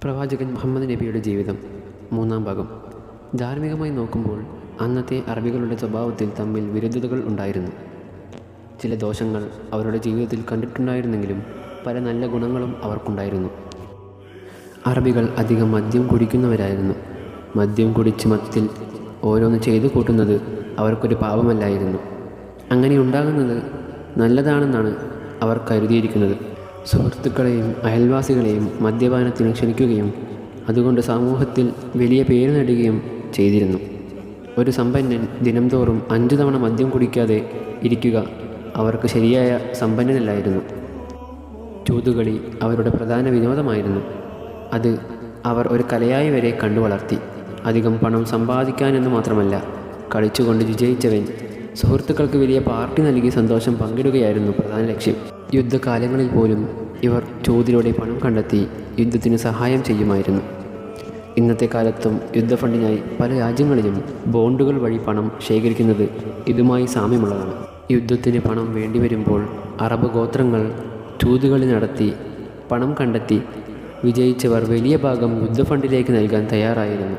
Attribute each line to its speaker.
Speaker 1: പ്രവാചകൻ മുഹമ്മദ് നബിയുടെ ജീവിതം മൂന്നാം ഭാഗം. ധാർമ്മികമായി നോക്കുമ്പോൾ അന്നത്തെ അറബികളുടെ സ്വഭാവത്തിൽ തമ്മിൽ വിരുദ്ധതകൾ ഉണ്ടായിരുന്നു. ചില ദോഷങ്ങൾ അവരുടെ ജീവിതത്തിൽ കണ്ടിട്ടുണ്ടായിരുന്നെങ്കിലും പല നല്ല ഗുണങ്ങളും അവർക്കുണ്ടായിരുന്നു. അറബികൾ അധികം മദ്യം കുടിക്കുന്നവരായിരുന്നു. മദ്യം കുടിച്ച് മത്തിൽ ഓരോന്ന് ചെയ്തു കൂട്ടുന്നത് അവർക്കൊരു പാപമല്ലായിരുന്നു. അങ്ങനെ ഉണ്ടാകുന്നത് നല്ലതാണെന്നാണ് അവർ കരുതിയിരിക്കുന്നത്. സുഹൃത്തുക്കളെയും അയൽവാസികളെയും മദ്യപാനത്തിന് ക്ഷണിക്കുകയും അതുകൊണ്ട് സമൂഹത്തിൽ വലിയ പേര് നേടുകയും ചെയ്തിരുന്നു. ഒരു സമ്പന്നൻ ദിനംതോറും 5 തവണ മദ്യം കുടിക്കാതെ ഇരിക്കുക അവർക്ക് ശരിയായ സമ്പന്നനല്ലായിരുന്നു. ചൂതുകളി അവരുടെ പ്രധാന വിനോദമായിരുന്നു. അത് അവർ ഒരു കലയായി വരെ കണ്ടു വളർത്തി. അധികം പണം സമ്പാദിക്കാനെന്ന് മാത്രമല്ല, കളിച്ചുകൊണ്ട് വിജയിച്ചവൻ സുഹൃത്തുക്കൾക്ക് വലിയ പാർട്ടി നൽകി സന്തോഷം പങ്കിടുകയായിരുന്നു പ്രധാന ലക്ഷ്യം. യുദ്ധകാലങ്ങളിൽ പോലും ഇവർ ചൂതിലൂടെ പണം കണ്ടെത്തി യുദ്ധത്തിന് സഹായം ചെയ്യുമായിരുന്നു. ഇന്നത്തെ കാലത്തും യുദ്ധഫണ്ടിനായി പല രാജ്യങ്ങളിലും ബോണ്ടുകൾ വഴി പണം ശേഖരിക്കുന്നത് ഇതുമായി സാമ്യമുള്ളതാണ്. യുദ്ധത്തിന് പണം വേണ്ടിവരുമ്പോൾ അറബ് ഗോത്രങ്ങൾ ചൂതുകളി നടത്തി പണം കണ്ടെത്തി വിജയിച്ചവർ വലിയ ഭാഗം യുദ്ധഫണ്ടിലേക്ക് നൽകാൻ തയ്യാറായിരുന്നു.